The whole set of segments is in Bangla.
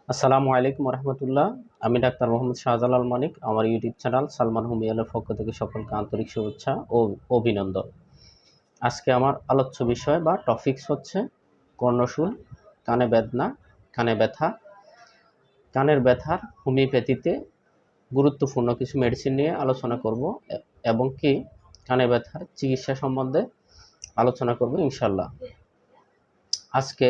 আসসালামু আলাইকুম রহমতুল্লাহ। আমি ডাক্তার মোহাম্মদ শাহজালাল মানিক। আমার ইউটিউব চ্যানেল সালমান হুমিয়ানের পক্ষ থেকে সকলকে আন্তরিক শুভেচ্ছা ও অভিনন্দন। আজকে আমার আলোচ্য বিষয় বা টপিকস হচ্ছে কর্ণশূল, কানে বেদনা, কানে ব্যথা। কানের ব্যথার হোমিওপ্যাথিতে গুরুত্বপূর্ণ কিছু মেডিসিন নিয়ে আলোচনা করব এবং কি কানে ব্যথার চিকিৎসা সম্বন্ধে আলোচনা করব ইনশাল্লাহ। আজকে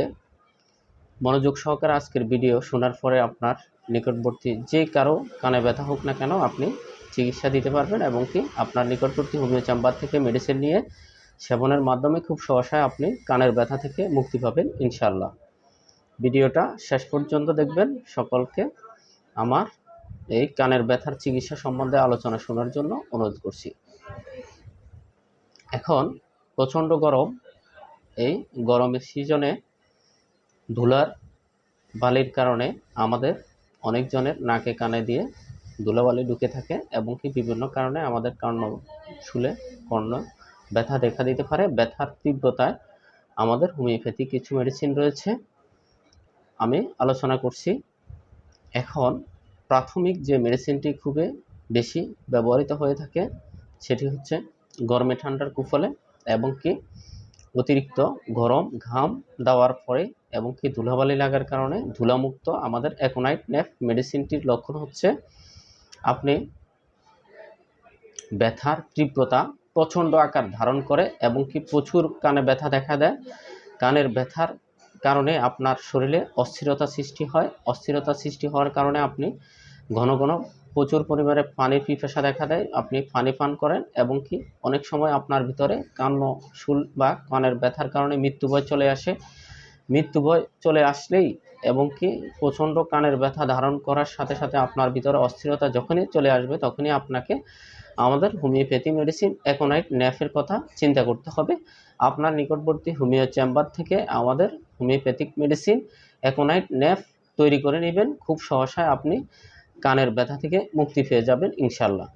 মনোযোগ সহকারে আজকের ভিডিও শোনার পরে আপনার নিকটবর্তী যে কারো কানে ব্যথা হোক না কেন আপনি চিকিৎসা দিতে পারবেন এবং কি আপনার নিকটবর্তী হোমিও চেম্বার থেকে মেডিসিন নিয়ে সেবনের মাধ্যমে খুব সহসায় আপনি কানের ব্যথা থেকে মুক্তি পাবেন ইনশাল্লাহ। ভিডিওটা শেষ পর্যন্ত দেখবেন। সকলকে আমার এই কানের ব্যথার চিকিৎসা সম্বন্ধে আলোচনা শোনার জন্য অনুরোধ করছি। এখন প্রচণ্ড গরম, এই গরমের সিজনে ধুলার বালির কারণে আমাদের অনেকজনের নাকে কানে দিয়ে ধুলাবালি ঢুকে থাকে এবং কি বিভিন্ন কারণে আমাদের কর্ণশূলে কর্ণ ব্যথা দেখা দিতে পারে। ব্যথার তীব্রতায় আমাদের হোমিওপ্যাথি কিছু মেডিসিন রয়েছে, আমি আলোচনা করছি। এখন প্রাথমিক যে মেডিসিনটি খুবই বেশি ব্যবহৃত হয়ে থাকে সেটি হচ্ছে গরমে ঠান্ডার কুফলে এবং কি অতিরিক্ত গরম ঘাম দেওয়ার পরে এবং কি ধুলাবালি লাগার কারণে ধুলামুক্ত আমাদের অ্যাকোনাইট নেফ মেডিসিনটির লক্ষণ হচ্ছে আপনি ব্যথার তীব্রতা প্রচণ্ড আকার ধারণ করে এবং কি প্রচুর কানে ব্যথা দেখা দেয়। কানের ব্যথার কারণে আপনার শরীরে অস্থিরতা সৃষ্টি হয়। অস্থিরতা সৃষ্টি হওয়ার কারণে আপনি ঘন ঘন প্রচুর পরিমাণে পানির পিপাসা দেখা দেয়, আপনি পানি পান করেন এবং কি অনেক সময় আপনার ভিতরে কান্নশূল বা কানের ব্যথার কারণে মৃত্যুভয় চলে আসে। মৃত্যুভয় চলে আসলেই এবং কি প্রচণ্ড কানের ব্যথা ধারণ করার সাথে সাথে আপনার ভিতরে অস্থিরতা যখনই চলে আসবে তখনই আপনাকে আমাদের হোমিওপ্যাথি মেডিসিন অ্যাকোনাইট ন্যাফের কথা চিন্তা করতে হবে। আপনার নিকটবর্তী হোমিও চেম্বার থেকে আমাদের হোমিওপ্যাথিক মেডিসিন অ্যাকোনাইট ন্যাফ তৈরি করে নেবেন। খুব সহসায় আপনি কানের ব্যথা থেকে মুক্তি পেয়ে যাবেন ইনশাল্লাহ।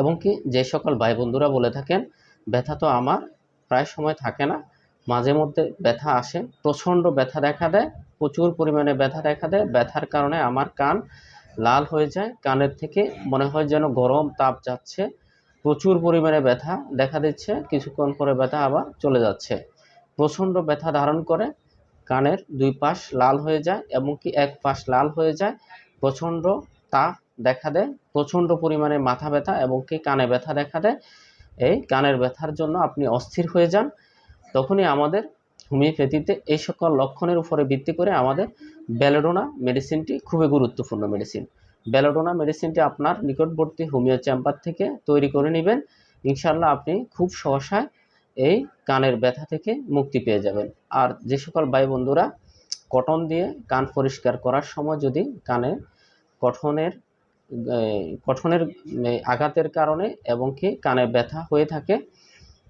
এবং কি যে সকল ভাই বন্ধুরা বলে থাকেন ব্যথা তো আমার প্রায় সময় থাকে না, মাঝে মধ্যে ব্যথা আসে, প্রচণ্ড ব্যথা দেখা দেয়, প্রচুর পরিমাণে ব্যথা দেখা দেয়, ব্যথার কারণে আমার কান লাল হয়ে যায়, কানের থেকে মনে হয় যেন গরম তাপ যাচ্ছে, প্রচুর পরিমাণে ব্যথা দেখা দিচ্ছে, কিছুক্ষণ পরে ব্যথা আবার চলে যাচ্ছে, প্রচণ্ড ব্যথা ধারণ করে, কানের দুই পাশ লাল হয়ে যায় এবং কি এক পাশ লাল হয়ে যায়, প্রচণ্ড তাপ দেখা দেয়, প্রচণ্ড পরিমাণে মাথা ব্যথা এবং কি কানে ব্যথা দেখা দেয়। এই কানের ব্যথার জন্য আপনি অস্থির হয়ে যান, তখনই আমাদের হোমিওপ্যাথিতে এই সকল লক্ষণের উপরে ভিত্তি করে আমাদের বেলোডোনা মেডিসিনটি খুবই গুরুত্বপূর্ণ মেডিসিন। বেলোডোনা মেডিসিনটি আপনার নিকটবর্তী হোমিও চেম্বার থেকে তৈরি করে নেবেন ইনশাল্লাহ। আপনি খুব সহসায় এই কানের ব্যথা থেকে মুক্তি পেয়ে যাবেন। আর যে সকল ভাই বন্ধুরা কটন দিয়ে কান পরিষ্কার করার সময় যদি কানে কঠনের কঠনের আঘাতের কারণে এবং কি কানে ব্যথা হয়ে থাকে,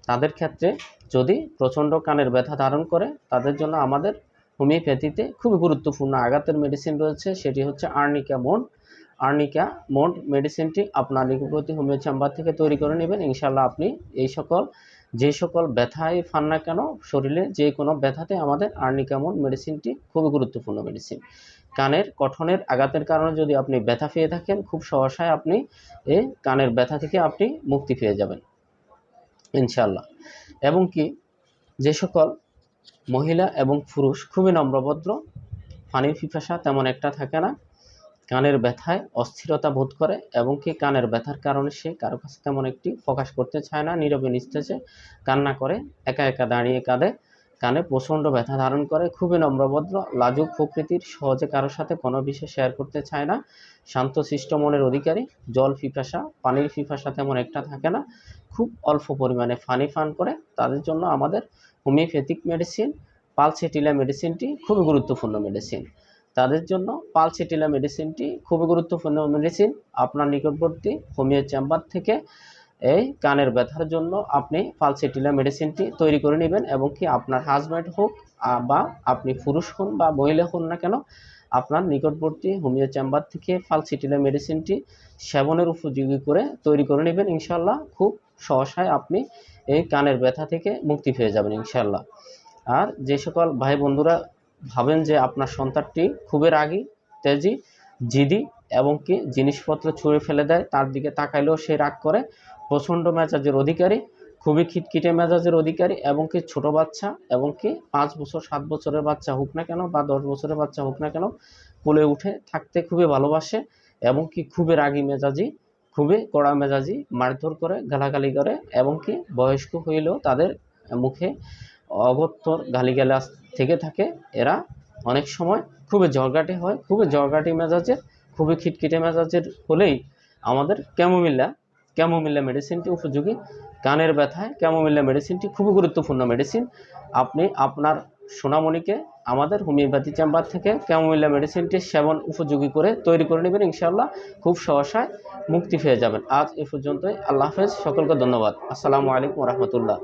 তাদের ক্ষেত্রে যদি প্রচণ্ড কানের ব্যথা ধারণ করে তাদের জন্য আমাদের হোমিওপ্যাথিতে খুবই গুরুত্বপূর্ণ আঘাতের মেডিসিন রয়েছে, সেটি হচ্ছে আর্নিকা মোড। আর্নিকা মোড মেডিসিনটি আপনার নিকটবর্তী হোমিও চেম্বার থেকে তৈরি করে নেবেন ইনশাল্লাহ। আপনি এই সকল যে সকল ব্যথায় পান না কেন শরীরে যে কোনো ব্যথাতে আমাদের আর্নিকা মোড মেডিসিনটি খুবই গুরুত্বপূর্ণ মেডিসিন। কানের গঠনের আঘাতের কারণে যদি আপনি ব্যথা পেয়ে থাকেন খুব সহসায় আপনি এই কানের ব্যথা থেকে আপনি মুক্তি পেয়ে যাবেন ইনশাল্লাহ। এবং কি যে সকল মহিলা এবং পুরুষ খুবই নম্রভদ্র, পানির পিপাসা তেমন একটা থাকে না, কানের ব্যথায় অস্থিরতা বোধ করে এবং কি কানের ব্যথার কারণে সে কারো কাছে তেমন একটি প্রকাশ করতে চায় না, নীরবে নিস্তেজে কান্না করে, একা একা দাঁড়িয়ে কাঁদে, কানে প্রচণ্ড ব্যথা ধারণ করে, খুবই নম্রভদ্র, লাজুক প্রকৃতির, সহজে কারোর সাথে কোনো বিষয় শেয়ার করতে চায় না, শান্তশিষ্ট মনের অধিকারী, জল পিপাসা পানির পিপাসা তেমন একটা থাকে না, খুব অল্প পরিমাণে পানি পান করে, তাদের জন্য আমাদের হোমিওপ্যাথিক মেডিসিন পালসেটিলা মেডিসিনটি খুবই গুরুত্বপূর্ণ মেডিসিন। তাদের জন্য পালসেটিলা মেডিসিনটি খুবই গুরুত্বপূর্ণ মেডিসিন। আপনার নিকটবর্তী হোমিও চেম্বার থেকে এই কানের ব্যথার জন্য আপনি পালসেটিলা মেডিসিনটি তৈরি করে নেবেন এবং কি আপনার হাজব্যান্ড হোক বা আপনি পুরুষ হন বা মহিলা হন না কেন আপনার নিকটবর্তী হোমিও চেম্বার থেকে পালসেটিলা মেডিসিনটি সেবনের উপযোগী করে তৈরি করে নেবেন ইনশাল্লাহ। খুব সহসায় আপনি এই কানের ব্যথা থেকে মুক্তি পেয়ে যাবেন ইনশাল্লাহ। আর যে সকল ভাই বন্ধুরা ভাবেন যে আপনার সন্তানটি খুবই রাগী, তেজি, জিদি এবং কি জিনিসপত্র ছুঁড়ে ফেলে দেয়, তার দিকে তাকাইলেও সে রাগ করে, প্রচণ্ড মেজাজের অধিকারী, খুবই খিটখিটে মেজাজের অধিকারী এবং কি ছোট বাচ্চা এবং কি 5 বছর 7 বছরের বাচ্চা হোক না কেন বা 10 বছরের বাচ্চা হোক না কেন কোলে উঠে থাকতে খুবই ভালোবাসে এবং কি খুবই রাগী মেজাজি, খুবই কড়া মেজাজি, মারধর করে, গালাগালি করে এবং কি বয়স্ক হইলেও তাদের মুখে অগত্যর গালিগালাজ থেকে থাকে। এরা অনেক সময় খুবই ঝগড়াটে হয়, খুবই ঝগড়াটে মেজাজের, খুবই খিটখিটে মেজাজের হলেই আমাদের ক্যামোমিল্লা মেডিসিনটি উপযোগী। কানের ব্যথায় ক্যামোমিল্লা মেডিসিনটি খুবই গুরুত্বপূর্ণ মেডিসিন। আপনি আপনার সোনামণিকে আমাদের হোমিওপ্যাথি চেম্বার থেকে ক্যামোমিল্লা মেডিসিনটি সেবন উপযোগী করে তৈরি করে নেবেন, ইনশাআল্লাহ খুব সহসায় মুক্তি পেয়ে যাবেন। আজ এ পর্যন্তই। আল্লাহ হাফেজ, সকলকে ধন্যবাদ। আসসালামু আলাইকুম রহমতুল্লাহ।